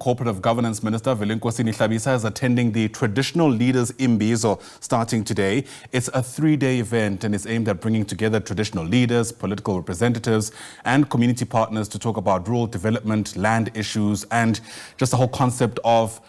Cooperative Governance Minister Velenkosini Hlabisa is attending the traditional Leaders Imbizo starting today. It's a 3-day event and it's aimed at bringing together traditional leaders, political representatives and community partners to talk about rural development, land issues and just the whole concept of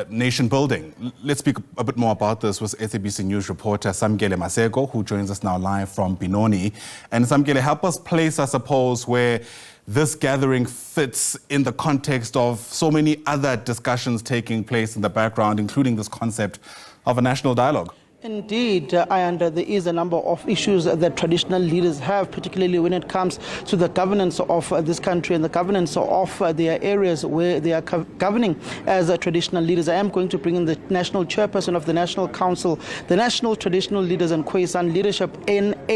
nation building. Let's speak a bit more about this with SABC News reporter Samkele Maseko, who joins us now live from Benoni. And Samkele, help us place, I suppose, where this gathering fits in the context of so many other discussions taking place in the background, including this concept of a national dialogue. Indeed, there is a number of issues that traditional leaders have, particularly when it comes to the governance of this country and the governance of their areas where they are governing as traditional leaders. I am going to bring in the national chairperson of the National Council, the National Traditional Leaders and Khoisan Leadership, NHTKL,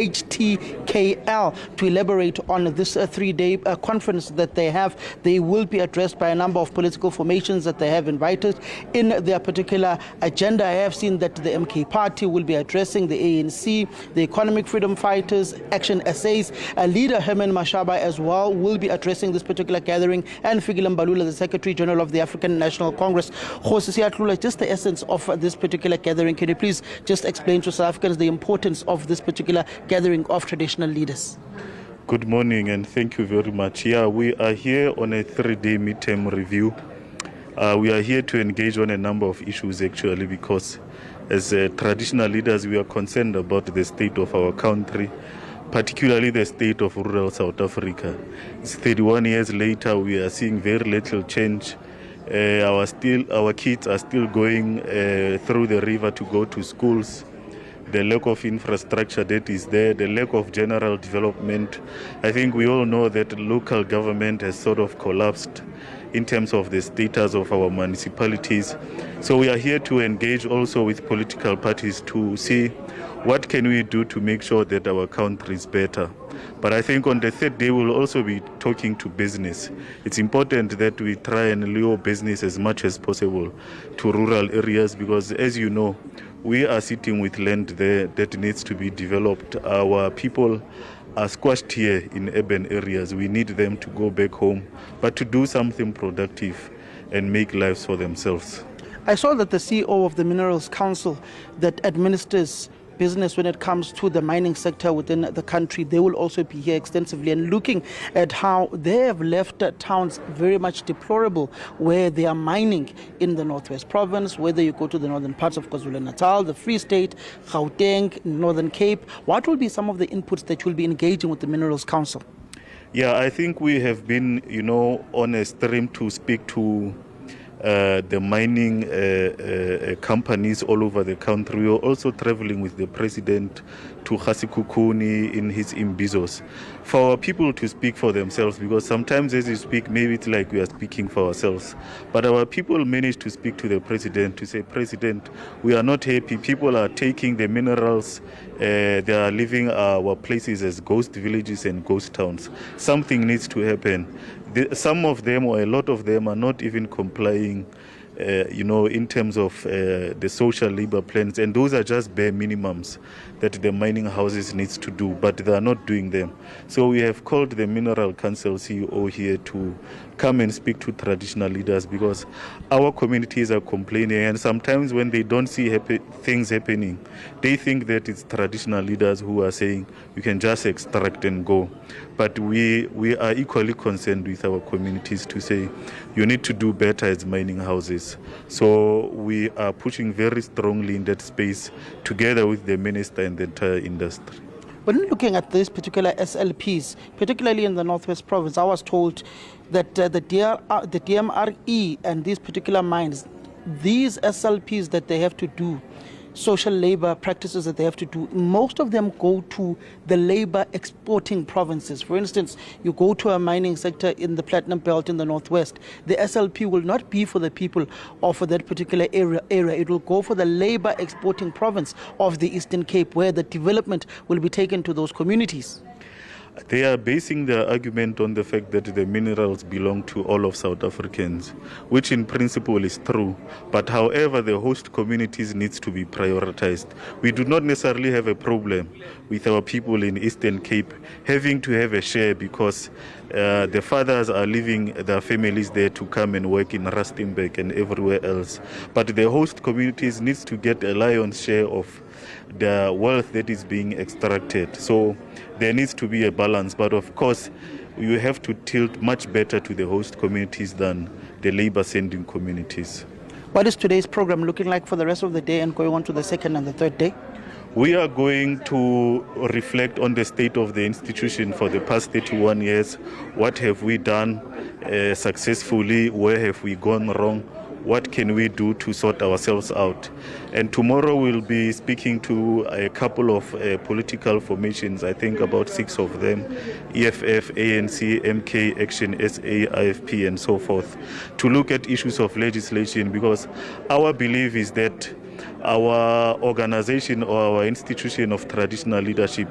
to elaborate on this 3-day conference that they have. They will be addressed by a number of political formations that they have invited in their particular agenda. I have seen that the MK Party will be addressing the ANC, the Economic Freedom Fighters, Action Essays. Leader Herman Mashaba as well will be addressing this particular gathering, and Fikile Mbalula, the Secretary General of the African National Congress. Just the essence of this particular gathering, can you please just explain to South Africans the importance of this particular gathering of traditional leaders? Good morning and thank you very much. Yeah, we are here on a 3-day midterm review. We are here to engage on a number of issues actually, because as traditional leaders, we are concerned about the state of our country, particularly the state of rural South Africa. It's 31 years later, we are seeing very little change. Our kids are still going through the river to go to schools. The lack of infrastructure that is there, the lack of general development. I think we all know that local government has sort of collapsed in terms of the status of our municipalities. So we are here to engage also with political parties to see what can we do to make sure that our country is better. But I think on the 3rd day we'll also be talking to business. It's important that we try and lure business as much as possible to rural areas, because as you know, we are sitting with land there that needs to be developed. Our people are squashed here in urban areas. We need them to go back home, but to do something productive and make lives for themselves. I saw that the CEO of the Minerals Council that administers business when it comes to the mining sector within the country, they will also be here extensively and looking at how they have left towns very much deplorable where they are mining in the Northwest Province, whether you go to the northern parts of KwaZulu-Natal, the Free State, Gauteng, Northern Cape. What will be some of the inputs that you'll be engaging with the Minerals Council? Yeah, I think we have been, on a stream to speak to the mining companies all over the country. We are also traveling with the president to Gasikhukhuni in his Imbizos for our people to speak for themselves, because sometimes as you speak, maybe it's like we are speaking for ourselves. But our people managed to speak to the president to say, President, we are not happy. People are taking the minerals. They are leaving our places as ghost villages and ghost towns. Something needs to happen. Some of them, or a lot of them, are not even complying in terms of the social labor plans, and those are just bare minimums that the mining houses needs to do, but they are not doing them. So we have called the Mineral Council CEO here to come and speak to traditional leaders, because our communities are complaining, and sometimes when they don't see things happening, they think that it's traditional leaders who are saying you can just extract and go. But we are equally concerned with our communities to say you need to do better as mining houses. So we are pushing very strongly in that space together with the minister and the entire industry. When looking at these particular SLPs, particularly in the Northwest Province, I was told that the DMRE and these particular mines, these SLPs that they have to do, social labor practices that they have to do, most of them go to the labor exporting provinces. For instance, you go to a mining sector in the Platinum Belt in the Northwest, the SLP will not be for the people or for that particular area. It will go for the labor exporting province of the Eastern Cape, where the development will be taken to those communities. They are basing their argument on the fact that the minerals belong to all of South Africans, which in principle is true. But however, the host communities needs to be prioritized. We do not necessarily have a problem with our people in Eastern Cape having to have a share, because The fathers are leaving their families there to come and work in Rustenburg and everywhere else. But the host communities needs to get a lion's share of the wealth that is being extracted. So there needs to be a balance. But of course, you have to tilt much better to the host communities than the labor sending communities. What is today's program looking like for the rest of the day and going on to the second and the third day? We are going to reflect on the state of the institution for the past 31 years. What have we done successfully? Where have we gone wrong? What can we do to sort ourselves out? And tomorrow we'll be speaking to a couple of political formations, I think about 6 of them, EFF, ANC, MK, Action SA, IFP, and so forth, to look at issues of legislation, because our belief is that our organization or our institution of traditional leadership,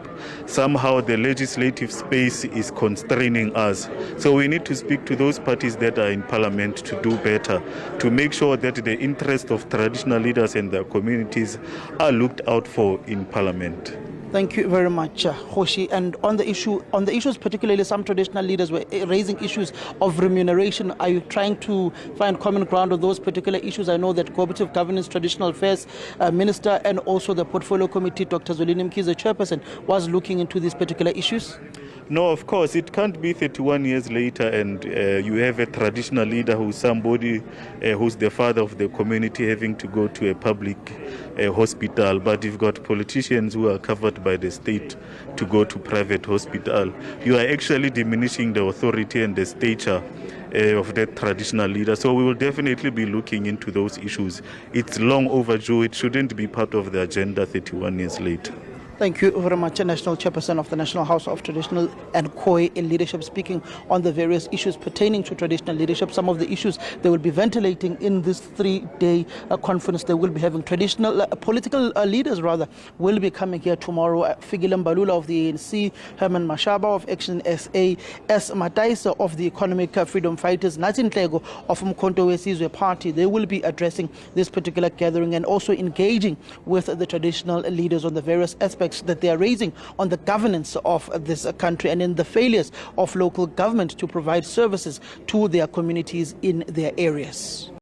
somehow the legislative space is constraining us. So we need to speak to those parties that are in parliament to do better, to make sure that the interest of traditional leaders and their communities are looked out for in parliament. Thank you very much, Hoshi. And on the issues, particularly some traditional leaders were raising issues of remuneration. Are you trying to find common ground on those particular issues? I know that Cooperative Governance, Traditional Affairs Minister, and also the Portfolio Committee, Dr. Zwelini Mkhize, chairperson, was looking into these particular issues. No, of course, it can't be 31 years later and you have a traditional leader who's somebody who's the father of the community having to go to a public hospital, but you've got politicians who are covered by the state to go to private hospital. You are actually diminishing the authority and the stature of that traditional leader. So we will definitely be looking into those issues. It's long overdue. It shouldn't be part of the agenda 31 years later. Thank you very much, National Chairperson of the National House of Traditional and Khoi Leadership, speaking on the various issues pertaining to traditional leadership. Some of the issues they will be ventilating in this 3-day conference they will be having. Traditional political leaders, will be coming here tomorrow. Fikile Mbalula of the ANC, Herman Mashaba of Action SA, S. Mataisa of the Economic Freedom Fighters, Natin Tlego of Umkhonto Wesizwe Party. They will be addressing this particular gathering and also engaging with the traditional leaders on the various aspects that they are raising on the governance of this country and in the failures of local government to provide services to their communities in their areas.